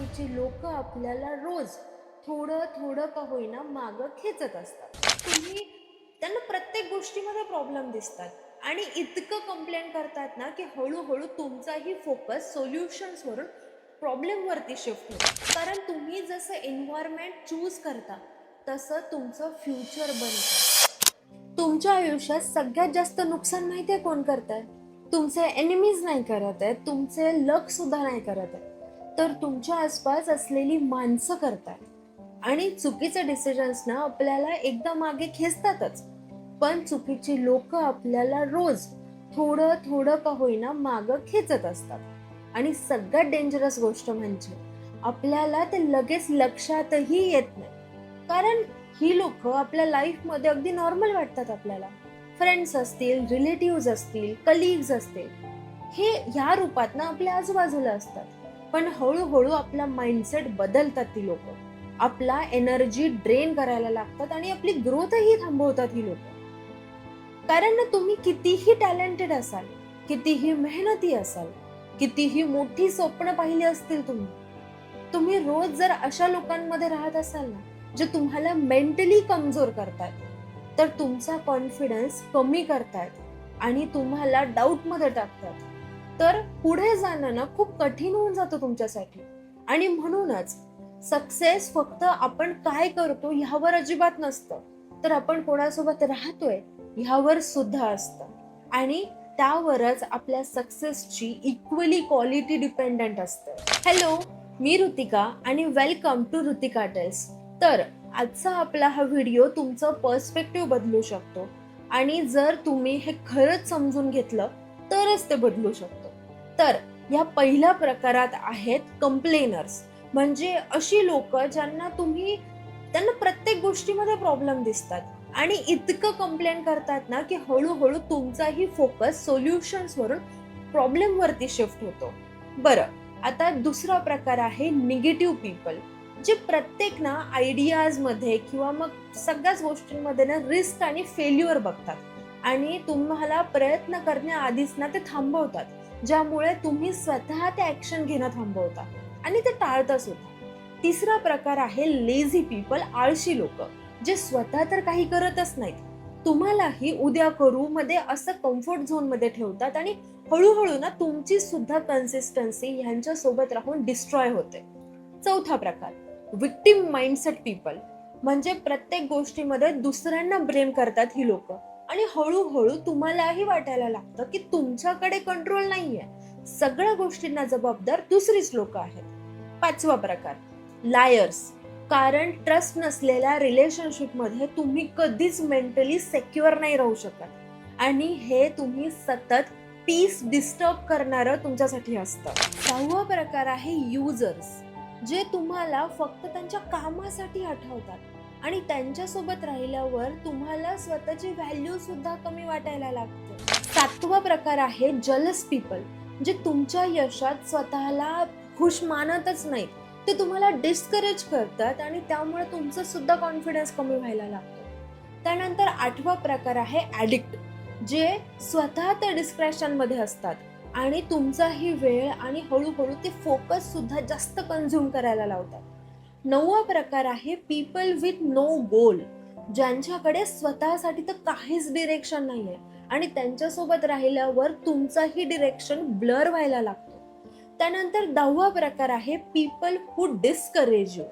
चुकीची लोक आपल्याला रोज थोडं थोडं का होईना मागं खेचत असतात. तुम्ही त्यांना प्रत्येक गोष्टीमध्ये प्रॉब्लेम दिसतात आणि इतकं कंप्लेंट करतात ना की हळूहळू तुमचाही फोकस सोल्युशन्सवरून प्रॉब्लेमवरती शिफ्ट होतो. कारण तुम्ही जसं एन्व्हायरमेंट चूज करता तसं तुमचं फ्युचर बनतं. तुमच्या आयुष्यात सगळ्यात जास्त नुकसान माहितीये कोण करताय? तुमचे एनिमीज नाही करत आहेत, तुमचे लक सुद्धा नाही करत आहे, तर तुमच्या आसपास असलेली माणसं करतायत. आणि चुकीचे डिसिजन्स ना आपल्याला एकदा मागे खेचतातच, पण चुकीची लोक आपल्याला रोज थोडं थोडं का होईना मागं खेचत असतात. आणि सगळ्यात डेंजरस गोष्ट म्हणजे आपल्याला ते लगेच लक्षातही येत नाही. कारण ही लोक आपल्या लाईफमध्ये अगदी नॉर्मल वाटतात आपल्याला. फ्रेंड्स असतील, रिलेटिव्ह असतील, कलिग्स असतील, हे ह्या रूपात ना आपल्या आजूबाजूला असतात. पण हळूहळू आपला माइंडसेट बदलतात ती लोक, आपला एनर्जी ड्रेन करायला लागतात आणि आपली ग्रोथही थांबवतात ही लोक. कारण ना तुम्ही कितीही टॅलेंटेड असाल, कितीही मेहनती असाल, कितीही मोठी स्वप्न पाहिली असतील, तुम्ही रोज जर अशा लोकांमध्ये राहत असाल ना जे तुम्हाला मेंटली कमजोर करतायत, तर तुमचा कॉन्फिडन्स कमी करतायत आणि तुम्हाला डाऊट मध्ये टाकतात, तर पुढे जाणं ना खूप कठीण होऊन जातं तुमच्यासाठी. आणि म्हणूनच सक्सेस फक्त आपण काय करतो ह्यावर अजिबात नसतं, तर आपण कोणासोबत राहतोय ह्यावर सुद्धा असतं. आणि त्यावरच आपल्या सक्सेसची इक्वली क्वालिटी डिपेंडंट असते. हॅलो, मी ऋतिका आणि वेलकम टू ऋतिका टेल्स. तर आजचा आपला हा व्हिडिओ तुमचं पर्स्पेक्टिव्ह बदलू शकतो आणि जर तुम्ही हे खरंच समजून घेतलं तरच ते बदलू शकतो. तर या पहिल्या प्रकारात आहेत कंप्लेनर्स, म्हणजे अशी लोक ज्यांना त्यांना प्रत्येक गोष्टीमध्ये प्रॉब्लेम दिसतात आणि इतकं कंप्लेंट करतात ना की हळूहळू तुमचाही फोकस सोल्युशन्स वरून प्रॉब्लेम वरती शिफ्ट होतो. बरं, आता दुसरा प्रकार आहे निगेटिव्ह पीपल, जे प्रत्येक ना आयडियाज मध्ये किंवा मग सगळ्याच गोष्टींमध्ये ना रिस्क आणि फेल्युअर बघतात आणि तुम्हाला प्रयत्न करण्याआधीच ना ते थांबवतात, ज्यामुळे तुम्ही स्वतः ते ऍक्शन घेणं थांबवता आणि ते टाळता सुद्धा. तिसरा प्रकार आहे लेझी पीपल, आळशी लोक, जे स्वतः तर काही करतच नाहीत, तुम्हालाही उद्या करू मध्ये असं कम्फर्ट झोन मध्ये ठेवतात आणि हळूहळू ना तुमची सुद्धा कन्सिस्टन्सी ह्यांच्या सोबत राहून डिस्ट्रॉय होते. चौथा प्रकार विक्टिम माइंडसेट पीपल, म्हणजे प्रत्येक गोष्टीमध्ये दुसऱ्यांना ब्लेम करतात ही लोक आणि हळूहळू तुम्हालाही वाटायला लागतं की तुमच्याकडे कंट्रोल नाहीये, सगळ्या गोष्टींना जबाबदार दुसरीच लोक आहेत. पाचवा प्रकार लायर्स, कारण ट्रस्ट नसलेल्या रिलेशनशिप मध्ये तुम्ही कधीच मेंटली सेक्युअर नाही राहू शकत आणि हे तुम्ही सतत पीस डिस्टर्ब करणारं तुमच्यासाठी असतं. सहावा प्रकार आहे युजर्स, जे तुम्हाला फक्त त्यांच्या कामासाठी आठवतात आणि त्यांच्यासोबत राहिल्यावर तुम्हाला स्वतःची व्हॅल्यू सुद्धा कमी वाटायला लागते. सातवा प्रकार आहे जलस पीपल, जे तुमच्या यशात स्वतःला खुश मानतच नाहीत, ते तुम्हाला डिस्करेज करतात आणि त्यामुळे तुमचं सुद्धा कॉन्फिडन्स कमी व्हायला लागतो. त्यानंतर आठवा प्रकार आहे ऍडिक्ट, जे स्वतः त्या डिस्ट्रॅक्शन मध्ये असतात आणि तुमचाही वेळ आणि हळूहळू ते फोकस सुद्धा जास्त कन्झ्युम करायला लावतात. नववा प्रकार आहे पीपल विथ नो गोल, ज्यांच्याकडे स्वतःसाठी तर काहीच डिरेक्शन नाहीये आणि त्यांच्यासोबत राहिल्यावर तुमचाही डिरेक्शन ब्लर व्हायला लागतो. त्यानंतर 10वा प्रकार आहे पीपल हू डिस्करेज यू,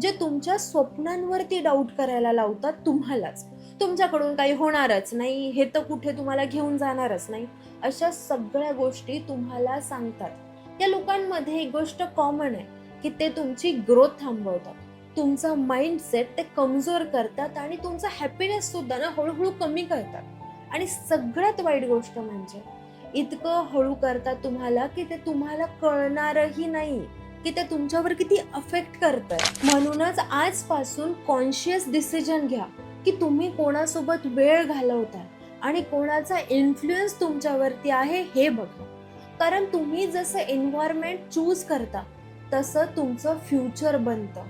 जे तुमच्या स्वप्नांवरती डाऊट करायला लावतात तुम्हालाच. तुमच्याकडून काही होणारच नाही, हे तर कुठे तुम्हाला घेऊन जाणारच नाही, अशा सगळ्या गोष्टी तुम्हाला सांगतात. या लोकांमध्ये एक गोष्ट कॉमन आहे की ते तुमची ग्रोथ थांबवतात, तुमचा माइंडसेट ते कमजोर करतात आणि तुमचा हॅपीनेस सुद्धा ना हळूहळू कमी करतात. आणि सगळ्यात वाईट गोष्ट म्हणजे इतकं हळू करतात तुम्हाला की ते तुम्हाला कळणारही नाही की ते तुमच्यावर किती अफेक्ट करतंय. म्हणूनच आजपासून कॉन्शियस डिसिजन घ्या की तुम्ही कोणासोबत वेळ घालवताय आणि कोणाचा इन्फ्लुएन्स तुमच्यावरती आहे हे बघा. कारण तुम्ही जसं एन्व्हायरमेंट चूज करता तसं तुमचं फ्युचर बनतं.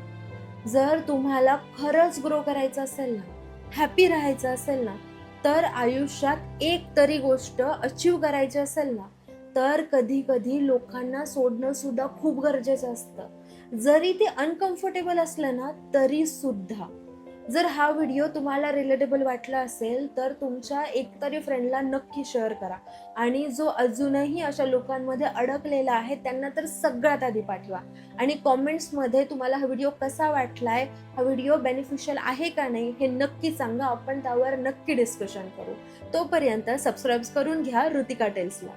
जर तुम्हाला खरंच ग्रो करायचं असेल ना, हॅपी राहायचं असेल ना, तर आयुष्यात एक तरी गोष्ट अचीव करायची असेल ना, तर कधी कधी लोकांना सोडणं सुद्धा खूप गरजेचं असतं, जरी ते अनकम्फर्टेबल असलं ना तरी सुद्धा. जर हा व्हिडिओ तुम्हाला रिलेटेबल वाटला असेल तर तुमच्या एकतरी फ्रेंडला नक्की शेअर करा. आणि जो अजूनही अशा लोकांमध्ये अडकलेला आहे त्यांना तर सगळ्यात आधी पाठवा. आणि कॉमेंट्समध्ये तुम्हाला हा व्हिडिओ कसा वाटलाय, हा व्हिडिओ बेनिफिशियल आहे का नाही हे नक्की सांगा. आपण त्यावर नक्की डिस्कशन करू. तोपर्यंत सबस्क्राईब करून घ्या ऋतिका टेल्सला.